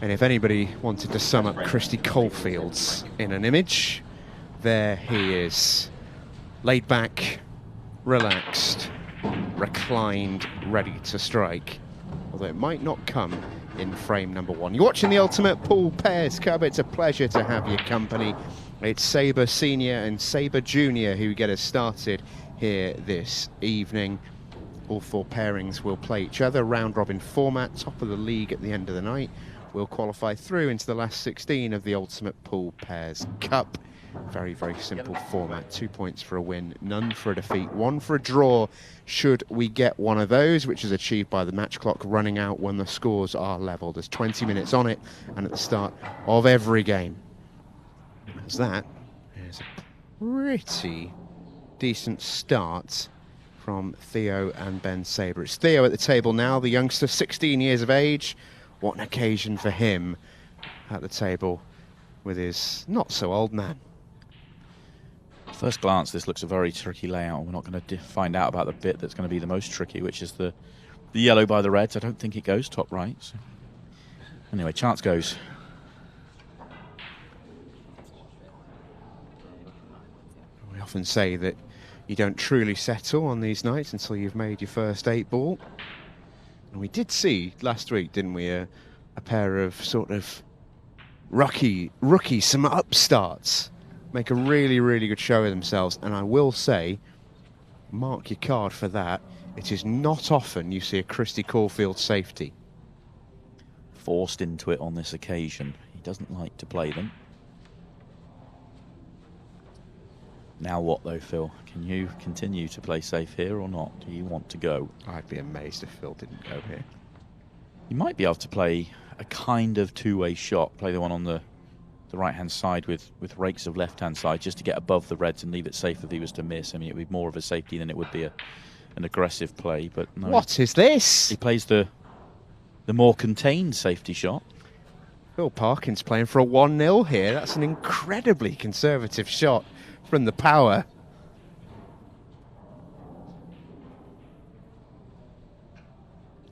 And if anybody wanted to sum up Kristi Caulfield's in an image, there he is. Laid back, relaxed, reclined, ready to strike. Although it might not come in frame number one. You're watching the Ultimate Pool Pairs Cup. It's a pleasure to have your company. It's Saber Senior and Saber Junior who get us started here this evening. All four pairings will play each other, round robin format, top of the league at the end of the night. Will qualify through into the last 16 of the Ultimate Pool Pairs Cup. Very, very simple format. 2 points for a win, none for a defeat, 1 for a draw should we get one of those, which is achieved by the match clock running out when the scores are level. There's 20 minutes on it, and at the start of every game. As that is a pretty decent start from Theo and Ben Saber. It's Theo at the table now, the youngster, 16 years of age. What an occasion for him at the table with his not-so-old man. First glance, this looks a very tricky layout. We're not going to find out about the bit that's going to be the most tricky, which is the yellow by the reds. I don't think it goes top right. So. Anyway, chance goes. We often say that you don't truly settle on these nights until you've made your first 8 ball. And we did see last week, didn't we, a pair of sort of rookie, some upstarts make a really, really good show of themselves. And I will say, mark your card for that. It is not often you see a Kristi Caulfield safety. Forced into it on this occasion. He doesn't like to play them. Now what though, Phil? Can you continue to play safe here or not? Do you want to go? I'd be amazed if Phil didn't go here. You might be able to play a kind of two-way shot. Play the one on the right-hand side with rakes of left-hand side just to get above the reds and leave it safe if he was to miss. I mean, it would be more of a safety than it would be an aggressive play. But no. What is this? He plays the more contained safety shot. Phil Parkin's playing for a 1-0 here. That's an incredibly conservative shot from the power.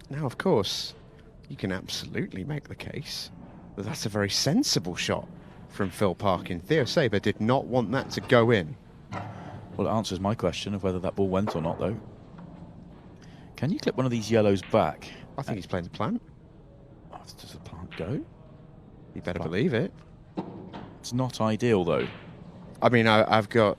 Now, of course, you can absolutely make the case that that's a very sensible shot from Phil Parkin. Theo Saber did not want that to go in. Well, it answers my question of whether that ball went or not, though. Can you clip one of these yellows back? I think he's playing the plant. Oh, does the plant go? You better believe it. It's not ideal, though. I mean, I've got...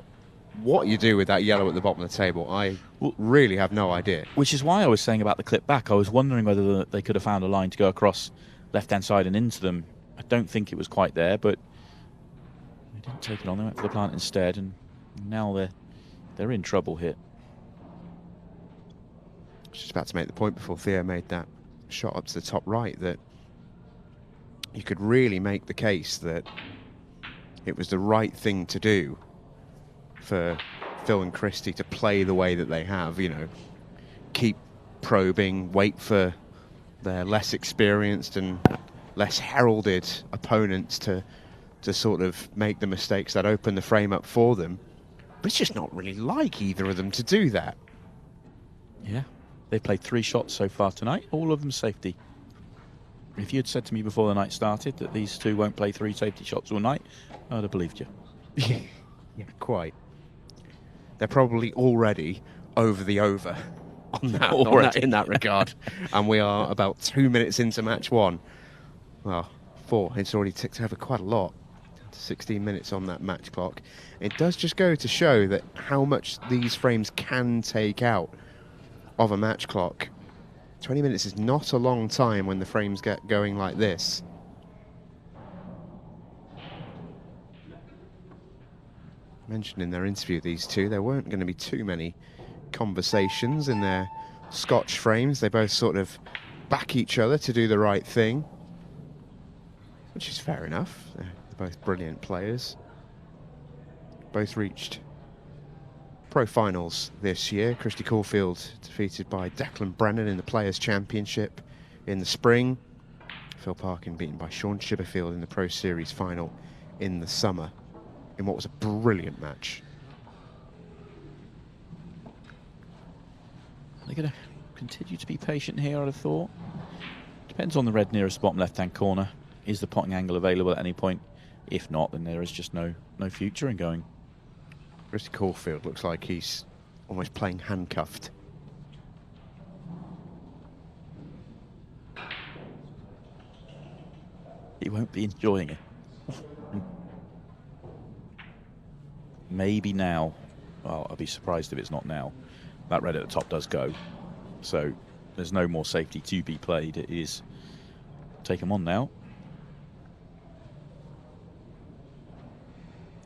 What you do with that yellow at the bottom of the table, I really have no idea. Which is why I was saying about the clip back. I was wondering whether they could have found a line to go across left-hand side and into them. I don't think it was quite there, but they didn't take it on. They went for the plant instead, and now they're in trouble here. I was just about to make the point before Theo made that shot up to the top right that you could really make the case that it was the right thing to do for Phil and Christy to play the way that they have, you know, keep probing, wait for their less experienced and less heralded opponents to sort of make the mistakes that open the frame up for them. But it's just not really like either of them to do that. Yeah, they've played 3 shots so far tonight, all of them safety. If you had said to me before the night started that these two won't play 3 safety shots all night, I'd have believed you. Yeah, quite. They're probably already over the over on that in that regard. And we are about 2 minutes into match 1. Well, 4. It's already ticked over quite a lot. 16 minutes on that match clock. It does just go to show that how much these frames can take out of a match clock. 20 minutes is not a long time when the frames get going like this. Mentioned in their interview, these two, there weren't going to be too many conversations in their Scotch frames. They both sort of back each other to do the right thing, which is fair enough. They're both brilliant players. Both reached pro finals this year. Kristi Caulfield defeated by Declan Brennan in the Players' Championship in the spring. Phil Parkin beaten by Shaun Sharkey Ben Doyle in the Pro Series final in the summer, in what was a brilliant match. They're going to continue to be patient here, I'd have thought. Depends on the red nearest bottom left-hand corner. is the potting angle available at any point? If not, then there is just no future in going. Kristi Caulfield looks like he's almost playing handcuffed. He won't be enjoying it. Maybe now. Well, I'll be surprised if it's not now. That red at the top does go. So there's no more safety to be played. It is take him on now.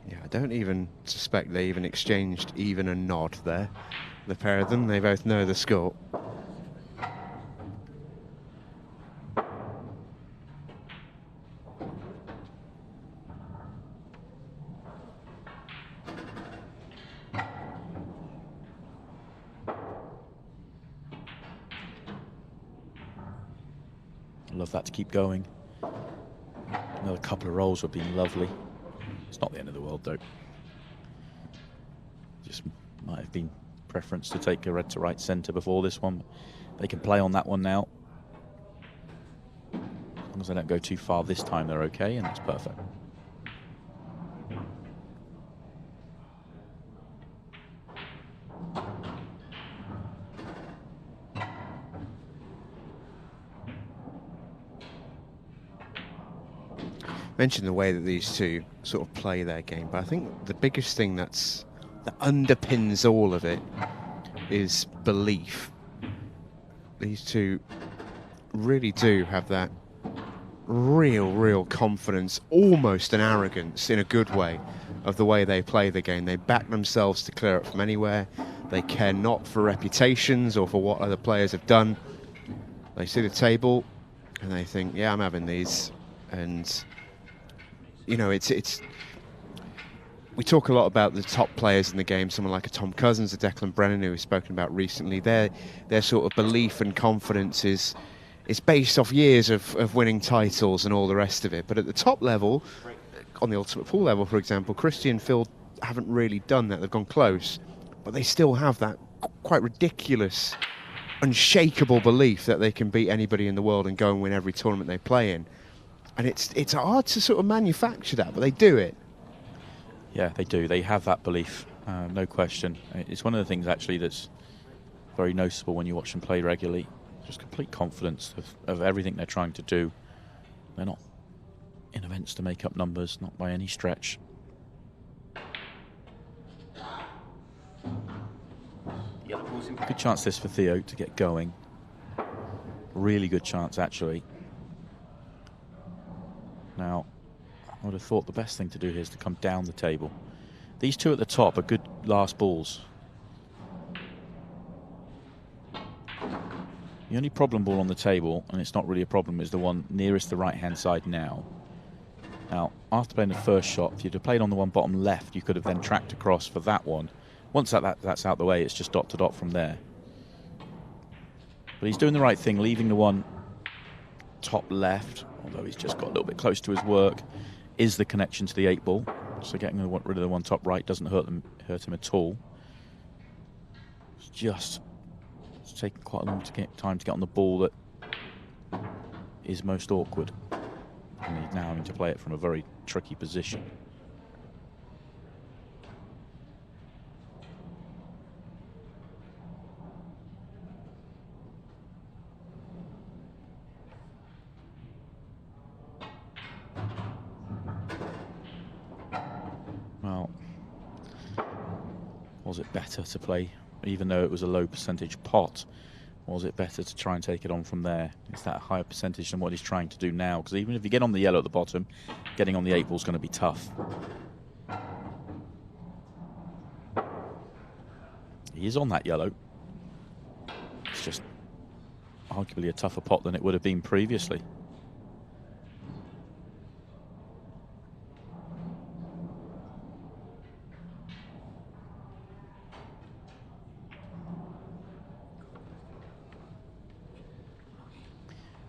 Yeah, I don't even suspect they even exchanged even a nod there. The pair of them, they both know the score. Love that to keep going. Another couple of rolls would be lovely. It's not the end of the world, though. Just might have been preference to take a red to right centre before this one. They can play on that one now. As long as they don't go too far this time, they're okay, and that's perfect. Mentioned the way that these two sort of play their game, but I think the biggest thing that underpins all of it is belief. These two really do have that real confidence, almost an arrogance in a good way, of the way they play the game. They back themselves to clear it from anywhere. They care not for reputations or for what other players have done. They see the table and they think, yeah, I'm having these. And you know, we talk a lot about the top players in the game, someone like a Tom Cousins, a Declan Brennan, who we've spoken about recently. Their sort of belief and confidence is based off years of winning titles and all the rest of it. But at the top level, on the Ultimate Pool level, for example, Christy and Phil haven't really done that. They've gone close, but they still have that quite ridiculous, unshakable belief that they can beat anybody in the world and go and win every tournament they play in. And it's hard to sort of manufacture that, but they do it. Yeah, they do. They have that belief, no question. It's one of the things, actually, that's very noticeable when you watch them play regularly. Just complete confidence of everything they're trying to do. They're not in events to make up numbers, not by any stretch. Good chance this for Theo to get going. Really good chance, actually. Now, I would have thought the best thing to do here is to come down the table. These two at the top are good last balls. The only problem ball on the table, and it's not really a problem, is the one nearest the right-hand side now. Now, after playing the first shot, if you'd have played on the one bottom left, you could have then tracked across for that one. Once that's out the way, it's just dot to dot from there. But he's doing the right thing, leaving the one top left, although he's just got a little bit close to his work, is the connection to the 8 ball. So getting rid of the one top right doesn't hurt him at all. It's taking quite a long time to get on the ball that is most awkward. And he's now having to play it from a very tricky position. Well, was it better to play, even though it was a low percentage pot, was it better to try and take it on from there? Is that a higher percentage than what he's trying to do now? Because even if you get on the yellow at the bottom, getting on the 8 ball is going to be tough. He is on that yellow. It's just arguably a tougher pot than it would have been previously.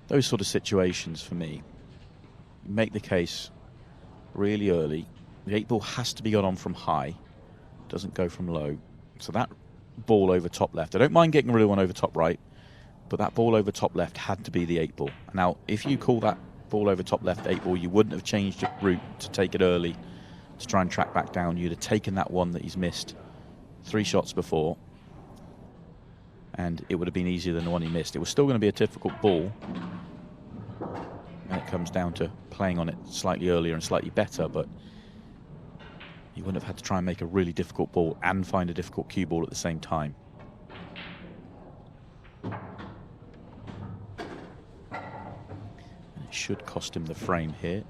Those sort of situations, for me, make the case really early. The 8 ball has to be got on from high, doesn't go from low. So that ball over top left, I don't mind getting rid of one over top right, but that ball over top left had to be the 8 ball. Now, if you call that ball over top left 8 ball, you wouldn't have changed your route to take it early to try and track back down. You'd have taken that one that he's missed 3 shots before, and it would have been easier than the one he missed. It was still going to be a difficult ball, and it comes down to playing on it slightly earlier and slightly better, but you wouldn't have had to try and make a really difficult ball and find a difficult cue ball at the same time. And it should cost him the frame here.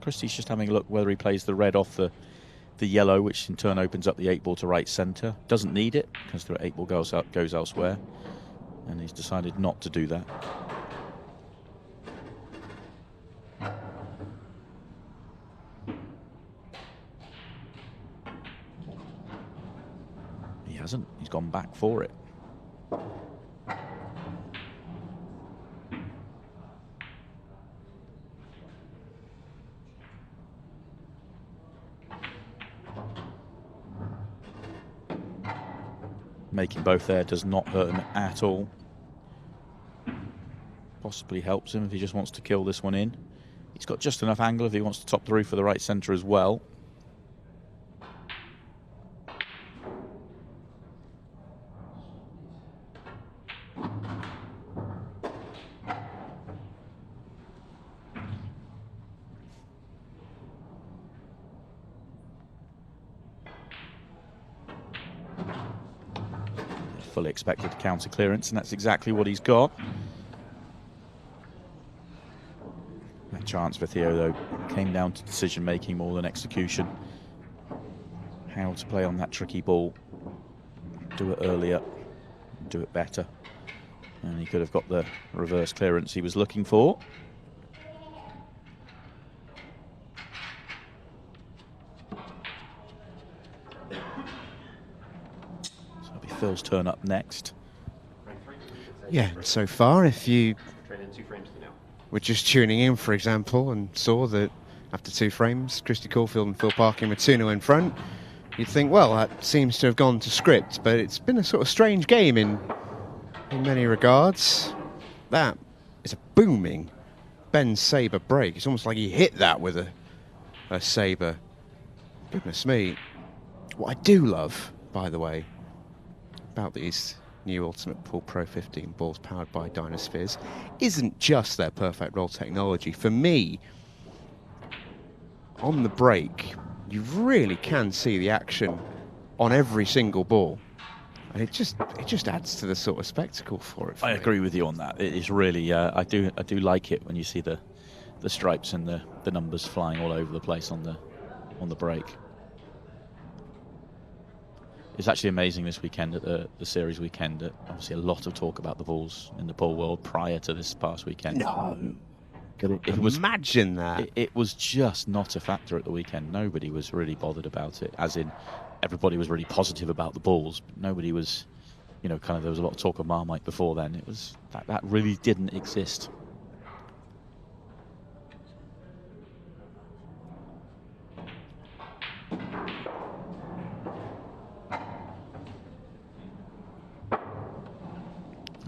Christy's just having a look whether he plays the red off the yellow, which in turn opens up the 8 ball to right centre. Doesn't need it because the 8 ball goes elsewhere, and he's decided not to do that. He hasn't. He's gone back for it. Making both there does not hurt him at all. Possibly helps him if he just wants to kill this one in. He's got just enough angle if he wants to top through for the right centre as well. Fully expected counter clearance, and that's exactly what he's got. That chance for Theo, though, came down to decision making more than execution. How to play on that tricky ball, do it earlier, do it better, and he could have got the reverse clearance he was looking for. Phil's turn up next. Yeah, so far, if you were just tuning in, for example, and saw that after 2 frames, Kristi Caulfield and Phil Parkin were 2-0 in front, you'd think, well, that seems to have gone to script, but it's been a sort of strange game in many regards. That is a booming Ben Saber break. It's almost like he hit that with a Saber. Goodness me. What I do love, by the way, about these new Ultimate Pool Pro 15 balls powered by Dynaspheres isn't just their perfect roll technology. For me, on the break, you really can see the action on every single ball, and it just adds to the sort of spectacle for it. I agree with you on that. It is really I do like it when you see the stripes and the numbers flying all over the place on the break. It's actually amazing this weekend at the series weekend. Obviously, a lot of talk about the balls in the pool world prior to this past weekend. No, imagine that. It was just not a factor at the weekend. Nobody was really bothered about it. As in, everybody was really positive about the balls. Nobody was, there was a lot of talk of Marmite before then. It was that really didn't exist.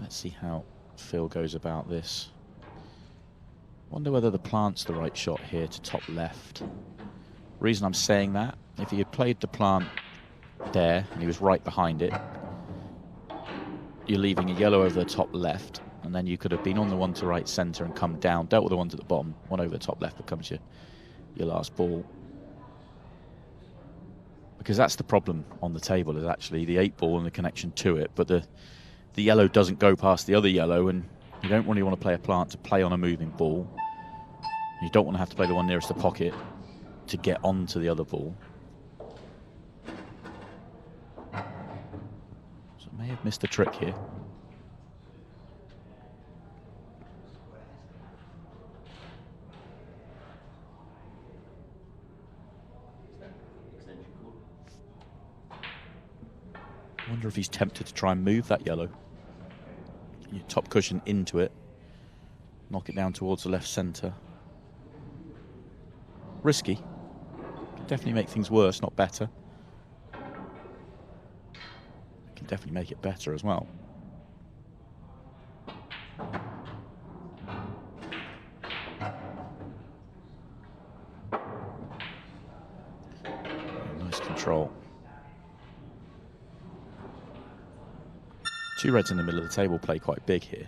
Let's see how Phil goes about this. Wonder whether the plant's the right shot here to top left. Reason I'm saying that, if he had played the plant there and he was right behind it, you're leaving a yellow over the top left, and then you could have been on the one to right centre and come down, dealt with the ones at the bottom, one over the top left becomes your last ball. Because that's the problem on the table, is actually the 8 ball and the connection to it, but the yellow doesn't go past the other yellow, and you don't really want to play a plant to play on a moving ball. You don't want to have to play the one nearest the pocket to get onto the other ball. So may have missed a trick here. I wonder if he's tempted to try and move that yellow. Your top cushion into it, knock it down towards the left centre. Risky. Can definitely make things worse, not better. Can definitely make it better as well. control. 2 reds in the middle of the table play quite big here.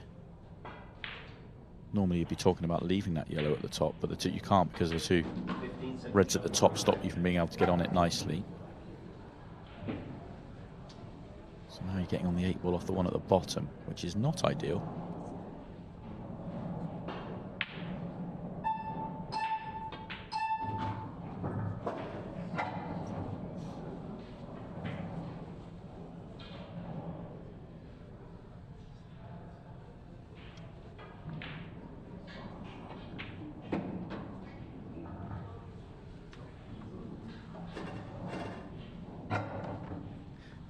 Normally you'd be talking about leaving that yellow at the top, but the two, you can't, because the 2 reds at the top stop you from being able to get on it nicely. So now you're getting on the 8 ball off the one at the bottom, which is not ideal.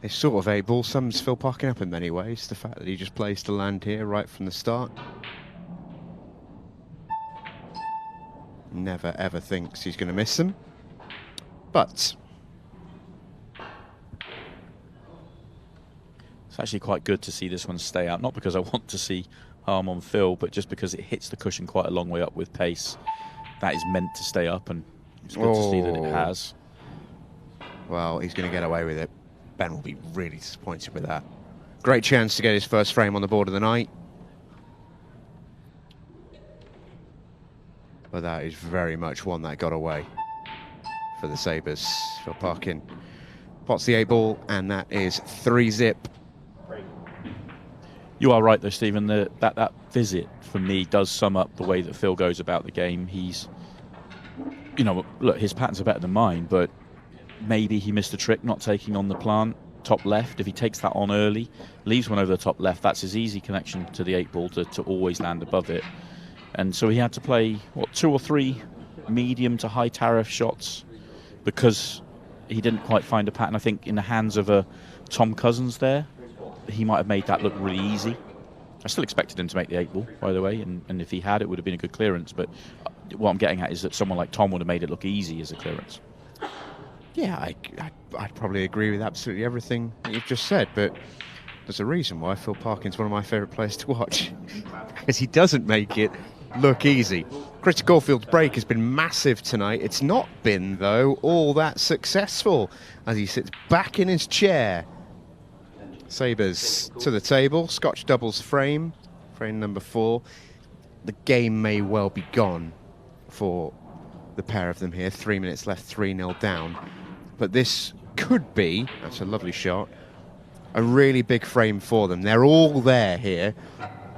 It's sort of 8 ball sums Phil Parkin up in many ways. The fact that he just plays to land here right from the start. Never ever thinks he's going to miss them. But it's actually quite good to see this one stay out. Not because I want to see harm on Phil, but just because it hits the cushion quite a long way up with pace. That is meant to stay up, and it's good to see that it has. Well, he's going to get away with it. Ben will be really disappointed with that. Great chance to get his first frame on the board of the night. But that is very much one that got away for the Sabres. Phil Parkin pots the 8 ball, and that is 3-zip. You are right, though, Stephen. That visit, for me, does sum up the way that Phil goes about the game. He's, you know, look, his patterns are better than mine, but maybe he missed a trick not taking on the plant top left. If he takes that on early, leaves one over the top left, that's his easy connection to the 8 ball to always land above it. And so he had to play, what, 2 or 3 medium to high tariff shots because he didn't quite find a pattern. I think in the hands of a Tom Cousins there, he might have made that look really easy. I still expected him to make the 8 ball, by the way, and if he had, it would have been a good clearance. But what I'm getting at is that someone like Tom would have made it look easy as a clearance. Yeah, I'd probably agree with absolutely everything that you've just said, but there's a reason why Phil Parkin's one of my favourite players to watch, because he doesn't make it look easy. Kristi Caulfield's break has been massive tonight. It's not been, though, all that successful as he sits back in his chair. Sabres to the table, Scotch doubles frame number 4. The game may well be gone for the pair of them here. 3 minutes left, 3-0 down. But this could be, that's a lovely shot, a really big frame for them. They're all there here.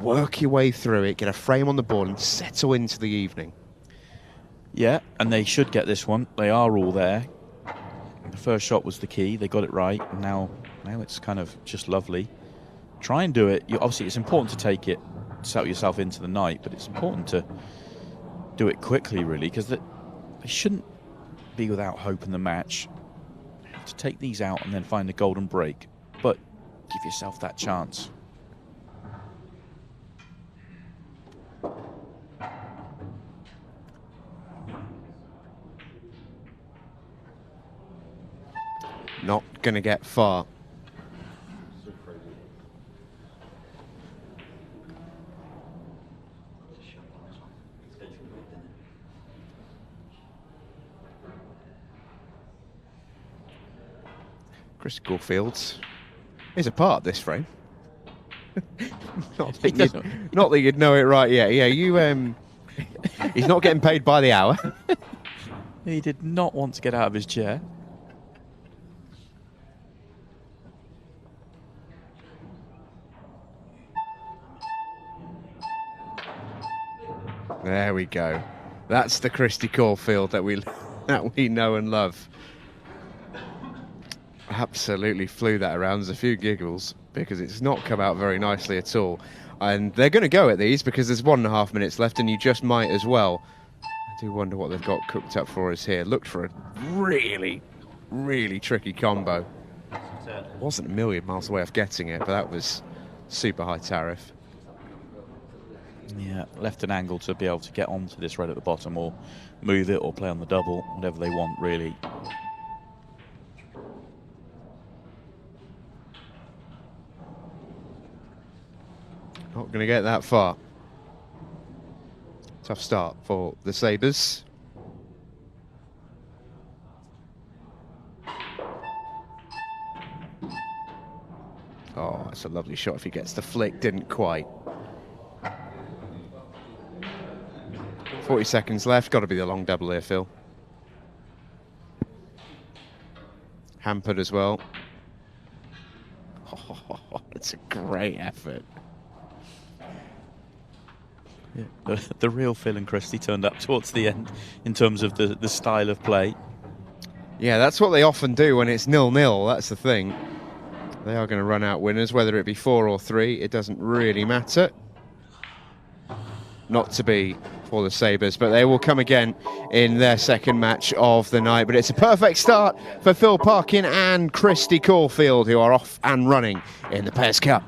Work your way through it, get a frame on the board and settle into the evening. Yeah, and they should get this one. They are all there. The first shot was the key. They got it right. And now it's kind of just lovely. Try and do it. Obviously, it's important to take it, settle yourself into the night, but it's important to do it quickly, really, because they shouldn't be without hope in the match. You have to take these out and then find a golden break, but give yourself that chance. Not going to get far. Kristi Caulfield is a part of this frame. not that you'd know it right yet. Yeah, you. He's not getting paid by the hour. He did not want to get out of his chair. There we go. That's the Kristi Caulfield that we know and love. Absolutely flew that around. There's a few giggles because it's not come out very nicely at all. And they're going to go at these because there's 1.5 minutes left and you just might as well. I do wonder what they've got cooked up for us here. Looked for a really, really tricky combo. Wasn't a million miles away of getting it, but that was super high tariff. Yeah, left an angle to be able to get onto this red at the bottom or move it or play on the double, whatever they want, really. Not going to get that far. Tough start for the Sabres. Oh, that's a lovely shot if he gets the flick. Didn't quite. 40 seconds left. Got to be the long double here, Phil. Hampered as well. Oh, it's a great effort. Yeah. The real Phil and Christy turned up towards the end in terms of the style of play. Yeah, that's what they often do when it's 0-0. That's the thing. They are going to run out winners, whether it be 4 or 3. It doesn't really matter. Not to be for the Sabres, but they will come again in their second match of the night. But it's a perfect start for Phil Parkin and Kristi Caulfield, who are off and running in the Pairs Cup.